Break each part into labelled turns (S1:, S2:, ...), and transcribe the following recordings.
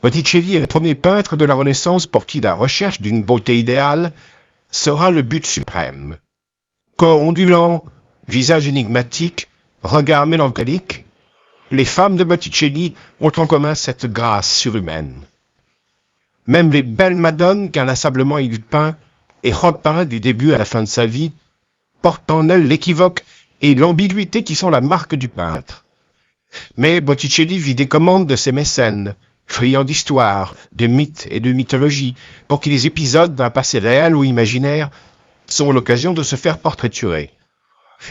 S1: Botticelli est le premier peintre de la Renaissance pour qui la recherche d'une beauté idéale sera le but suprême. Corps ondulant, visage énigmatique, regard mélancolique, les femmes de Botticelli ont en commun cette grâce surhumaine. Même les belles madones qu'inlassablement il peint et repeint du début à la fin de sa vie portent en elles l'équivoque et l'ambiguïté qui sont la marque du peintre. Mais Botticelli vit des commandes de ses mécènes, friands d'histoire, de mythes et de mythologie, pour qui les épisodes d'un passé réel ou imaginaire sont l'occasion de se faire portraiturer.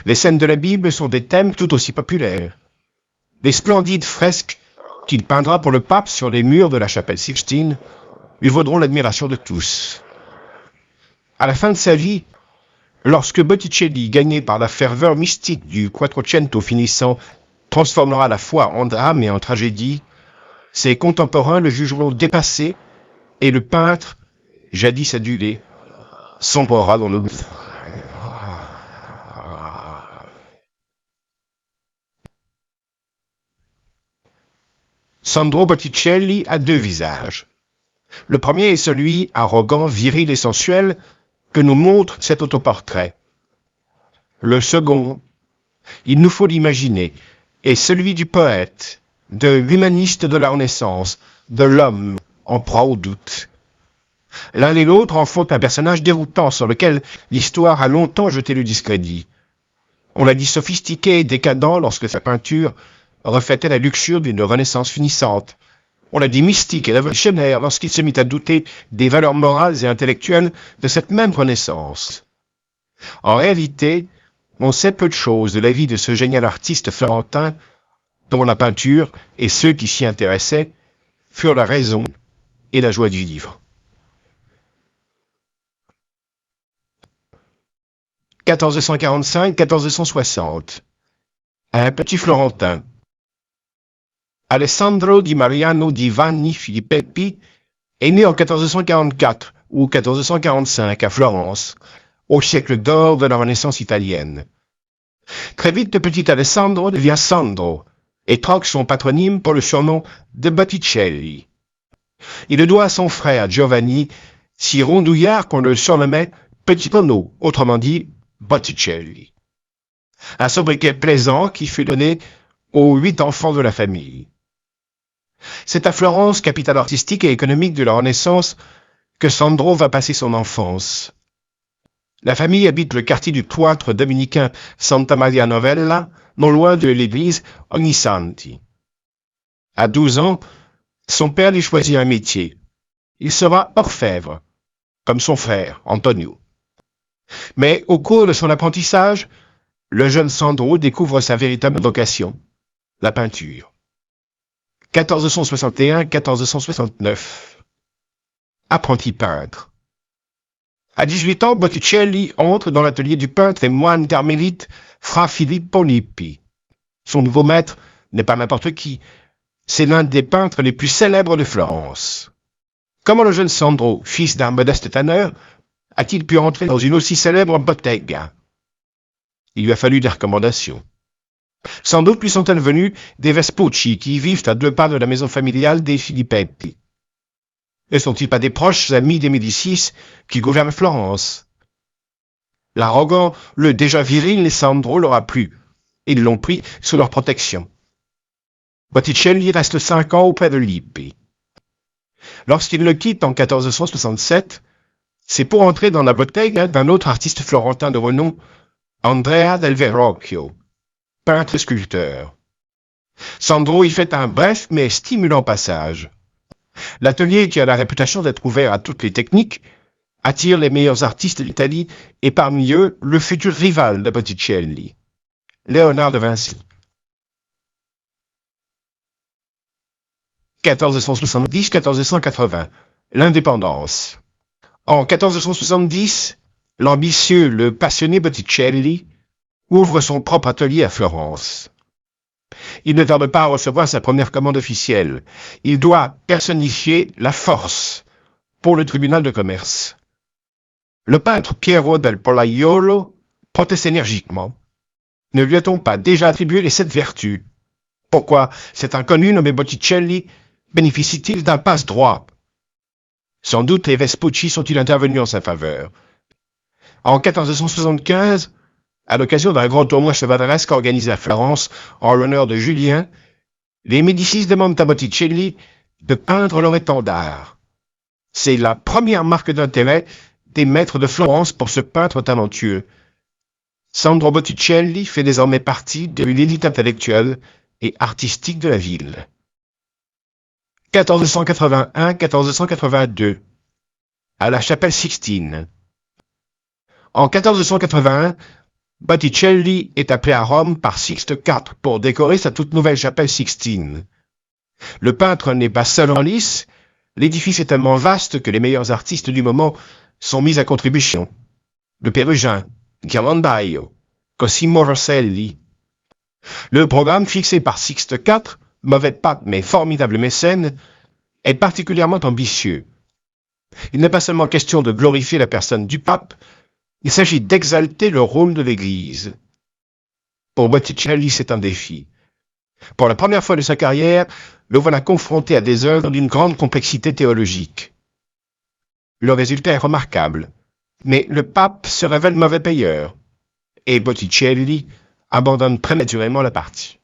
S1: Les scènes de la Bible sont des thèmes tout aussi populaires. Les splendides fresques qu'il peindra pour le pape sur les murs de la chapelle Sixtine lui vaudront l'admiration de tous. À la fin de sa vie, lorsque Botticelli, gagné par la ferveur mystique du Quattrocento finissant, transformera la foi en drame et en tragédie, ses contemporains le jugeront dépassé et le peintre, jadis adulé, sombrera dans l'oubli. Sandro Botticelli a deux visages. Le premier est celui arrogant, viril et sensuel que nous montre cet autoportrait. Le second, il nous faut l'imaginer, est celui du poète, de l'humaniste de la Renaissance, de l'homme en proie au doute. L'un et l'autre en font un personnage déroutant sur lequel l'histoire a longtemps jeté le discrédit. On l'a dit sophistiqué et décadent lorsque sa peinture reflétait la luxure d'une Renaissance finissante. On l'a dit mystique et révolutionnaire lorsqu'il se mit à douter des valeurs morales et intellectuelles de cette même Renaissance. En réalité, on sait peu de choses de la vie de ce génial artiste florentin dont la peinture et ceux qui s'y intéressaient furent la raison et la joie du vivre. 1445-1460. Un petit Florentin. Alessandro di Mariano di Vanni Filippi est né en 1444 ou 1445 à Florence, au siècle d'or de la Renaissance italienne. Très vite, le petit Alessandro devient Sandro et troque son patronyme pour le surnom de Botticelli. Il le doit à son frère Giovanni, si rondouillard qu'on le surnommait Petit Tonneau, autrement dit Botticelli. Un sobriquet plaisant qui fut donné aux 8 enfants de la famille. C'est à Florence, capitale artistique et économique de la Renaissance, que Sandro va passer son enfance. La famille habite le quartier du cloître dominicain Santa Maria Novella, non loin de l'église Ognissanti. À 12 ans, son père lui choisit un métier. Il sera orfèvre, comme son frère, Antonio. Mais au cours de son apprentissage, le jeune Sandro découvre sa véritable vocation, la peinture. 1461-1469. Apprenti peintre. À 18 ans, Botticelli entre dans l'atelier du peintre et moine carmélite Fra Filippo Lippi. Son nouveau maître n'est pas n'importe qui, c'est l'un des peintres les plus célèbres de Florence. Comment le jeune Sandro, fils d'un modeste tanneur, a-t-il pu entrer dans une aussi célèbre bottega? Il lui a fallu des recommandations. Sans doute lui sont-elles venues des Vespucci qui vivent à 2 pas de la maison familiale des Filippi. Ne sont-ils pas des proches amis des Médicis qui gouvernent Florence? L'arrogant, le déjà viril Sandro leur a plu. Ils l'ont pris sous leur protection. Botticelli reste 5 ans auprès de Lippi. Lorsqu'il le quitte en 1467, c'est pour entrer dans la bottega d'un autre artiste florentin de renom, Andrea del Verrocchio, peintre-sculpteur. Sandro y fait un bref mais stimulant passage. L'atelier, qui a la réputation d'être ouvert à toutes les techniques, attire les meilleurs artistes d'Italie et parmi eux, le futur rival de Botticelli, Léonard de Vinci. 1470-1480, l'indépendance. En 1470, l'ambitieux, le passionné Botticelli ouvre son propre atelier à Florence. Il ne tarde pas à recevoir sa première commande officielle. Il doit personnifier la force pour le tribunal de commerce. Le peintre Piero del Pollaiolo proteste énergiquement. Ne lui a-t-on pas déjà attribué les 7 vertus? Pourquoi cet inconnu nommé Botticelli bénéficie-t-il d'un passe-droit? Sans doute les Vespucci sont-ils intervenus en sa faveur. En 1475, à l'occasion d'un grand tournoi chevaleresque organisé à Florence en l'honneur de Julien, les Médicis demandent à Botticelli de peindre leur étendard. C'est la première marque d'intérêt des maîtres de Florence pour ce peintre talentueux. Sandro Botticelli fait désormais partie de l'élite intellectuelle et artistique de la ville. 1481-1482, à la chapelle Sixtine. En 1481, Botticelli est appelé à Rome par Sixte IV pour décorer sa toute nouvelle chapelle Sixtine. Le peintre n'est pas seul en lice, l'édifice est tellement vaste que les meilleurs artistes du moment sont mis à contribution. Le Pérugin, Ghirlandaio, Cosimo Rosselli. Le programme fixé par Sixte IV, mauvais pape mais formidable mécène, est particulièrement ambitieux. Il n'est pas seulement question de glorifier la personne du pape, il s'agit d'exalter le rôle de l'Église. Pour Botticelli, c'est un défi. Pour la première fois de sa carrière, le voilà confronté à des œuvres d'une grande complexité théologique. Le résultat est remarquable, mais le pape se révèle mauvais payeur, et Botticelli abandonne prématurément la partie.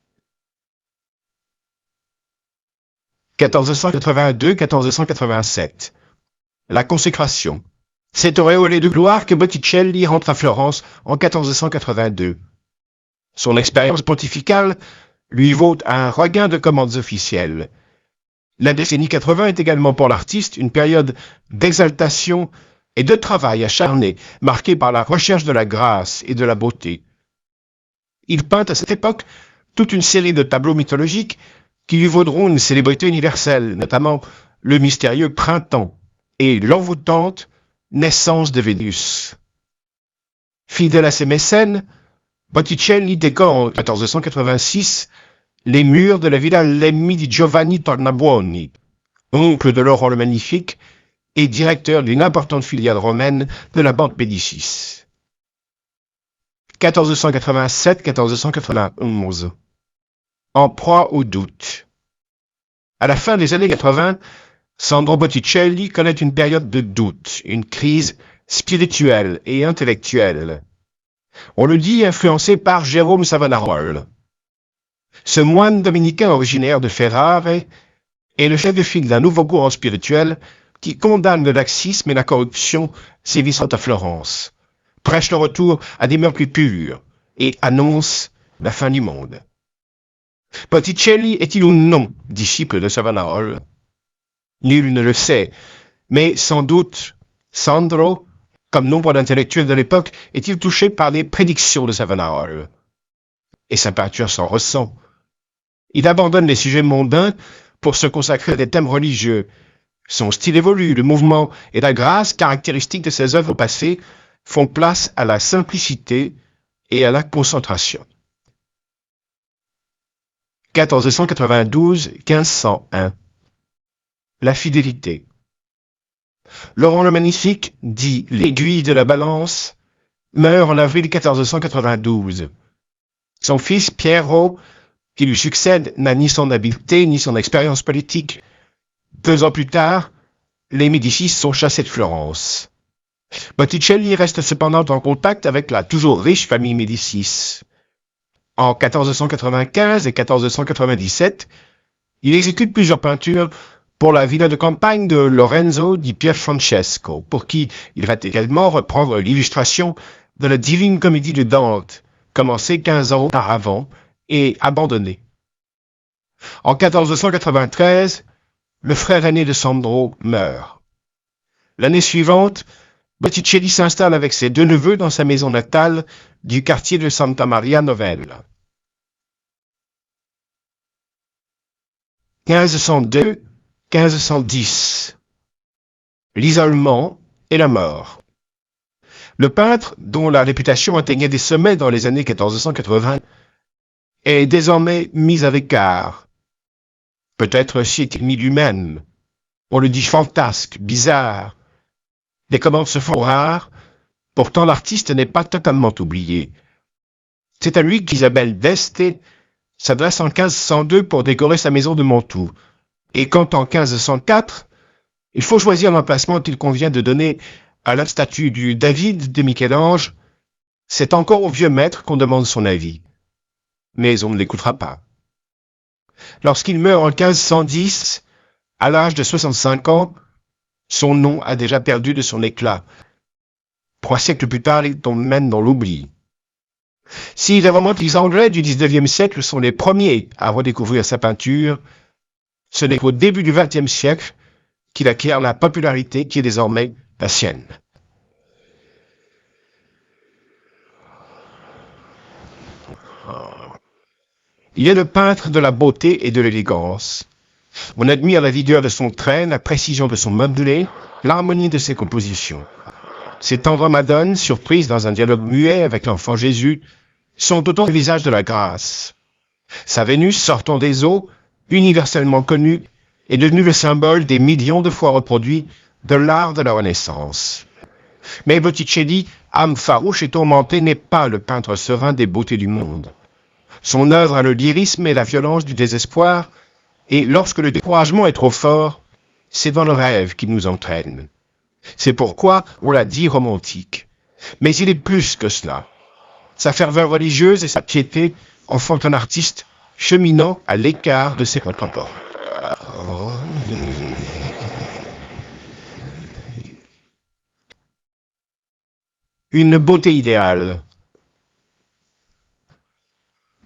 S1: 1482-1487. La consécration. C'est auréolé de gloire que Botticelli rentre à Florence en 1482. Son expérience pontificale lui vaut un regain de commandes officielles. La décennie 80 est également pour l'artiste une période d'exaltation et de travail acharné, marquée par la recherche de la grâce et de la beauté. Il peint à cette époque toute une série de tableaux mythologiques qui lui vaudront une célébrité universelle, notamment le mystérieux Printemps et l'envoûtante Naissance de Vénus. Fidèle à ses mécènes, Botticelli décore en 1486 les murs de la Villa Lemmi di Giovanni Tornabuoni, oncle de Laurent le Magnifique et directeur d'une importante filiale romaine de la Banque Médicis. 1487-1491. En proie au doute. À la fin des années 80, Sandro Botticelli connaît une période de doute, une crise spirituelle et intellectuelle. On le dit influencé par Jérôme Savonarola. Ce moine dominicain originaire de Ferrare est le chef de file d'un nouveau courant spirituel qui condamne le laxisme et la corruption sévissant à Florence, prêche le retour à des mœurs plus pures et annonce la fin du monde. Botticelli est-il ou non disciple de Savonarola? Nul ne le sait, mais sans doute Sandro, comme nombre d'intellectuels de l'époque, est-il touché par les prédictions de Savonarola. Et sa peinture s'en ressent. Il abandonne les sujets mondains pour se consacrer à des thèmes religieux. Son style évolue, le mouvement et la grâce caractéristiques de ses œuvres passées font place à la simplicité et à la concentration. 1492-1501. La fidélité. Laurent le Magnifique, dit l'aiguille de la balance, meurt en avril 1492. Son fils Piero, qui lui succède, n'a ni son habileté ni son expérience politique. 2 ans plus tard, les Médicis sont chassés de Florence. Botticelli reste cependant en contact avec la toujours riche famille Médicis. En 1495 et 1497, il exécute plusieurs peintures pour la villa de campagne de Lorenzo di Pierfrancesco, pour qui il va également reprendre l'illustration de la Divine Comédie de Dante, commencée 15 ans auparavant et abandonnée. En 1493, le frère aîné de Sandro meurt. L'année suivante, Botticelli s'installe avec ses 2 neveux dans sa maison natale du quartier de Santa Maria Novella. 1502-1510. L'isolement et la mort. Le peintre, dont la réputation atteignait des sommets dans les années 1480, est désormais mis à l'écart. Peut-être s'y est-il mis lui-même. On le dit fantasque, bizarre. Les commandes se font rares, pourtant l'artiste n'est pas totalement oublié. C'est à lui qu'Isabelle d'Este s'adresse en 1502 pour décorer sa maison de Mantoue. Et quand en 1504, il faut choisir l'emplacement qu'il convient de donner à la statue du David de Michel-Ange, c'est encore au vieux maître qu'on demande son avis. Mais on ne l'écoutera pas. Lorsqu'il meurt en 1510, à l'âge de 65 ans, son nom a déjà perdu de son éclat. 3 siècles plus tard, il tombe même dans l'oubli. Si les romantiques anglais du XIXe siècle sont les premiers à redécouvrir sa peinture, ce n'est qu'au début du XXe siècle qu'il acquiert la popularité qui est désormais la sienne. Il est le peintre de la beauté et de l'élégance. On admire la vigueur de son trait, la précision de son modelé, l'harmonie de ses compositions. Ces tendres madones, surprises dans un dialogue muet avec l'enfant Jésus, sont autant le visage de la grâce. Sa Vénus sortant des eaux, universellement connue, est devenue le symbole des millions de fois reproduits de l'art de la Renaissance. Mais Botticelli, âme farouche et tourmentée, n'est pas le peintre serein des beautés du monde. Son œuvre a le lyrisme et la violence du désespoir, et lorsque le découragement est trop fort, c'est dans le rêve qu'il nous entraîne. C'est pourquoi on l'a dit romantique. Mais il est plus que cela. Sa ferveur religieuse et sa piété en font un artiste cheminant à l'écart de ses contemporains. Une beauté idéale.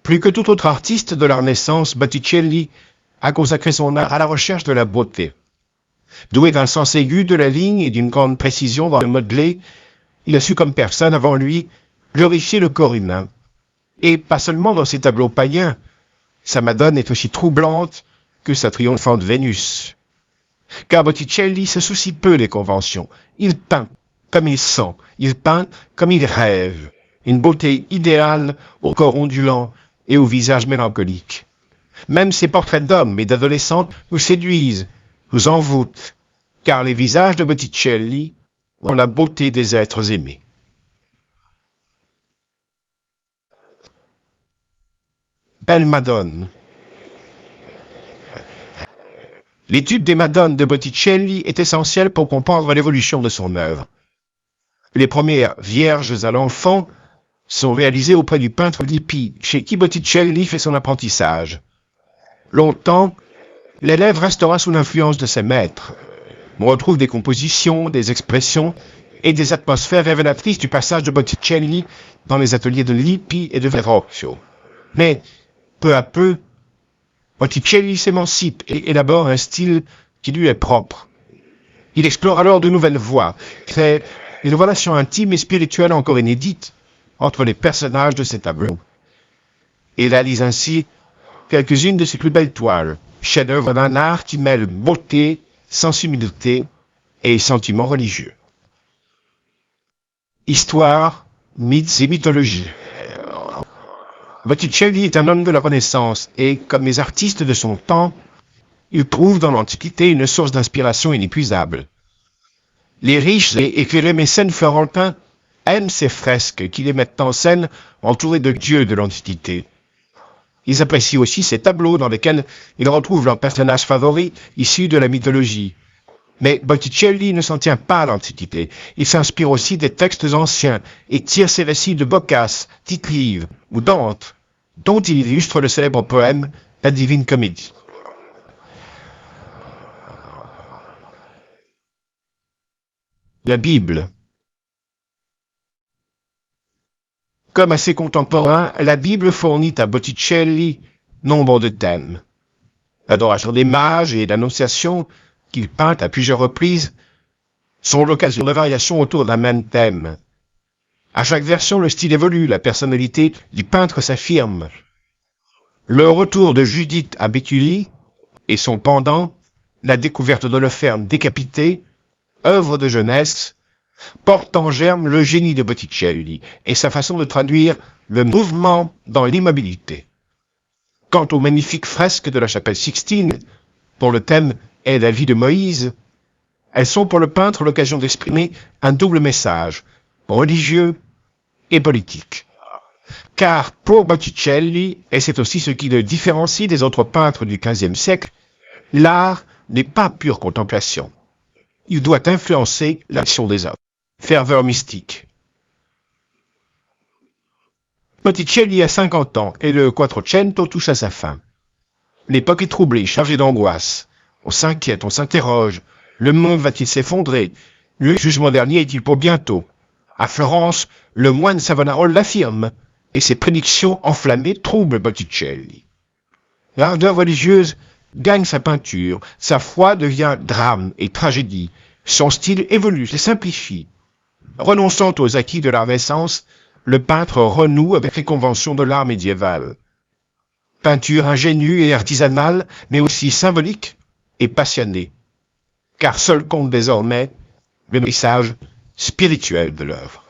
S1: Plus que tout autre artiste de la Renaissance, Botticelli a consacré son art à la recherche de la beauté. Doué d'un sens aigu de la ligne et d'une grande précision dans le modelé, il a su comme personne avant lui glorifier le corps humain. Et pas seulement dans ses tableaux païens, sa Madone est aussi troublante que sa triomphante Vénus. Car Botticelli se soucie peu des conventions. Il peint comme il sent, il peint comme il rêve. Une beauté idéale au corps ondulant et au visage mélancolique. Même ses portraits d'hommes et d'adolescentes vous séduisent, vous envoûtent, car les visages de Botticelli ont la beauté des êtres aimés. Belle Madone. L'étude des Madones de Botticelli est essentielle pour comprendre l'évolution de son œuvre. Les premières Vierges à l'enfant sont réalisées auprès du peintre Lippi, chez qui Botticelli fait son apprentissage. Longtemps, l'élève restera sous l'influence de ses maîtres. On retrouve des compositions, des expressions et des atmosphères révélatrices du passage de Botticelli dans les ateliers de Lippi et de Verrocchio. Mais, peu à peu, Botticelli s'émancipe et élabore un style qui lui est propre. Il explore alors de nouvelles voies, crée une relation intime et spirituelle encore inédite entre les personnages de ses tableaux. Il réalise ainsi quelques-unes de ses plus belles toiles, chefs-d'œuvre d'un art qui mêle beauté, sensibilité et sentiments religieux. Histoire, mythes et mythologie. Botticelli est un homme de la Renaissance et, comme les artistes de son temps, il trouve dans l'Antiquité une source d'inspiration inépuisable. Les riches et éclairés mécènes florentins aiment ces fresques qui les mettent en scène entourés de dieux de l'Antiquité. Ils apprécient aussi ces tableaux dans lesquels ils retrouvent leurs personnages favoris issus de la mythologie. Mais Botticelli ne s'en tient pas à l'Antiquité. Il s'inspire aussi des textes anciens et tire ses récits de Boccace, Tite-Live ou Dante, dont il illustre le célèbre poème La Divine Comédie. La Bible. Comme à ses contemporains, la Bible fournit à Botticelli nombre de thèmes. L'adoration des mages et l'annonciation, qu'il peint à plusieurs reprises, sont l'occasion de variations autour d'un même thème. À chaque version, le style évolue, la personnalité du peintre s'affirme. Le retour de Judith à Béthulie et son pendant, la découverte d'Holoferne décapité, œuvre de jeunesse, porte en germe le génie de Botticelli et sa façon de traduire le mouvement dans l'immobilité. Quant aux magnifiques fresques de la chapelle Sixtine, dont le thème est la vie de Moïse, elles sont pour le peintre l'occasion d'exprimer un double message, religieux et politique. Car pour Botticelli, et c'est aussi ce qui le différencie des autres peintres du XVe siècle, L'art n'est pas pure contemplation. Il doit influencer l'action des hommes. Ferveur mystique. Botticelli a 50 ans et le Quattrocento touche à sa fin. L'époque est troublée, chargée d'angoisse. On s'inquiète, on s'interroge. Le monde va-t-il s'effondrer? Le jugement dernier est-il pour bientôt? À Florence, le moine Savonarola l'affirme, et ses prédictions enflammées troublent Botticelli. L'ardeur religieuse gagne sa peinture, sa foi devient drame et tragédie, son style évolue, se simplifie. Renonçant aux acquis de la Renaissance, le peintre renoue avec les conventions de l'art médiéval. Peinture ingénue et artisanale, mais aussi symbolique et passionnée, car seul compte désormais le message spirituel de l'œuvre.